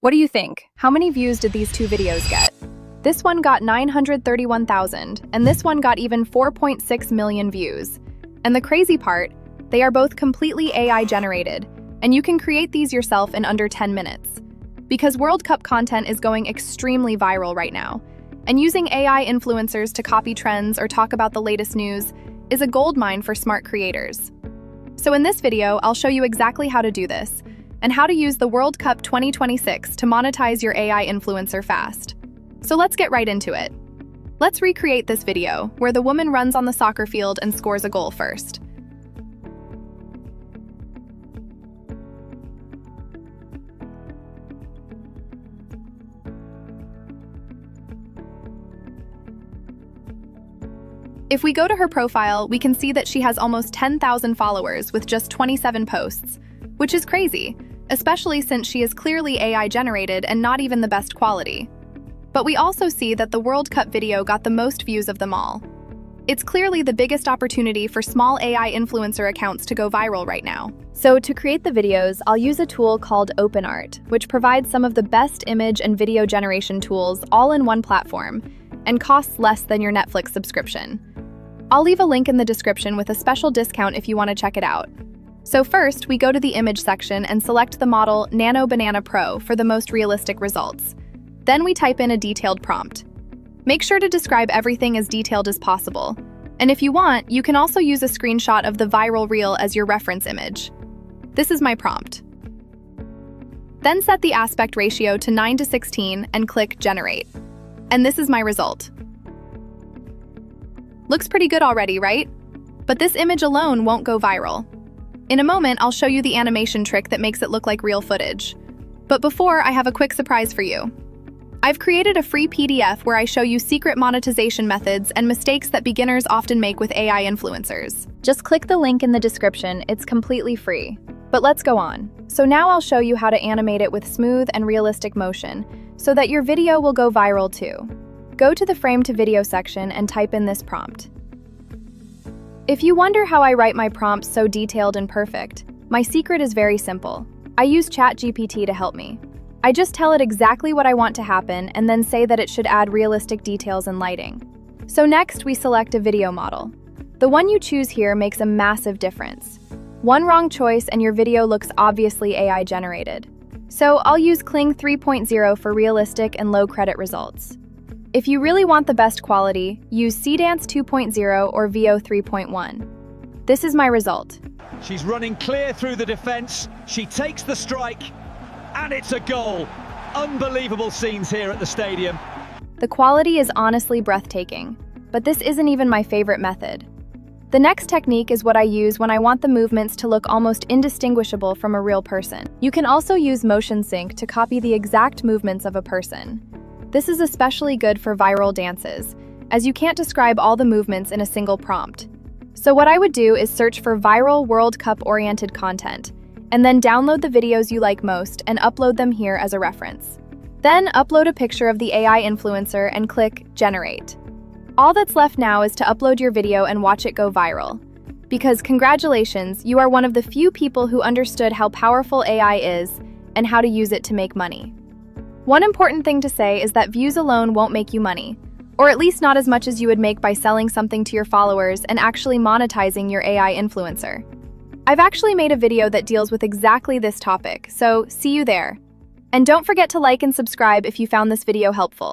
What do you think? How many views did these two videos get? This one got 931,000, and this one got even 4.6 million views. And the crazy part, they are both completely AI generated, and you can create these yourself in under 10 minutes. Because World Cup content is going extremely viral right now, and using AI influencers to copy trends or talk about the latest news is a goldmine for smart creators. So in this video, I'll show you exactly how to do this, and how to use the World Cup 2026 to monetize your AI influencer fast. So let's get right into it. Let's recreate this video, where the woman runs on the soccer field and scores a goal first. If we go to her profile, we can see that she has almost 10,000 followers with just 27 posts, which is crazy, especially since she is clearly AI generated and not even the best quality. But we also see that the World Cup video got the most views of them all. It's clearly the biggest opportunity for small AI influencer accounts to go viral right now. So to create the videos, I'll use a tool called OpenArt, which provides some of the best image and video generation tools all in one platform, and costs less than your Netflix subscription. I'll leave a link in the description with a special discount if you want to check it out. So first, we go to the image section and select the model Nano Banana Pro for the most realistic results. Then we type in a detailed prompt. Make sure to describe everything as detailed as possible. And if you want, you can also use a screenshot of the viral reel as your reference image. This is my prompt. Then set the aspect ratio to 9:16 and click Generate. And this is my result. Looks pretty good already, right? But this image alone won't go viral. In a moment, I'll show you the animation trick that makes it look like real footage. But before, I have a quick surprise for you. I've created a free PDF where I show you secret monetization methods and mistakes that beginners often make with AI influencers. Just click the link in the description, it's completely free. But let's go on. So now I'll show you how to animate it with smooth and realistic motion, so that your video will go viral too. Go to the frame to video section and type in this prompt. If you wonder how I write my prompts so detailed and perfect, my secret is very simple. I use ChatGPT to help me. I just tell it exactly what I want to happen and then say that it should add realistic details and lighting. So next, we select a video model. The one you choose here makes a massive difference. One wrong choice and your video looks obviously AI generated. So I'll use Kling 3.0 for realistic and low credit results. If you really want the best quality, use Seedance 2.0 or VO 3.1. This is my result. She's running clear through the defense. She takes the strike, and it's a goal. Unbelievable scenes here at the stadium. The quality is honestly breathtaking, but this isn't even my favorite method. The next technique is what I use when I want the movements to look almost indistinguishable from a real person. You can also use motion sync to copy the exact movements of a person. This is especially good for viral dances, as you can't describe all the movements in a single prompt. So what I would do is search for viral World Cup-oriented content, and then download the videos you like most and upload them here as a reference. Then upload a picture of the AI influencer and click Generate. All that's left now is to upload your video and watch it go viral. Because congratulations, you are one of the few people who understood how powerful AI is and how to use it to make money. One important thing to say is that views alone won't make you money, or at least not as much as you would make by selling something to your followers and actually monetizing your AI influencer. I've actually made a video that deals with exactly this topic, so see you there. And don't forget to like and subscribe if you found this video helpful.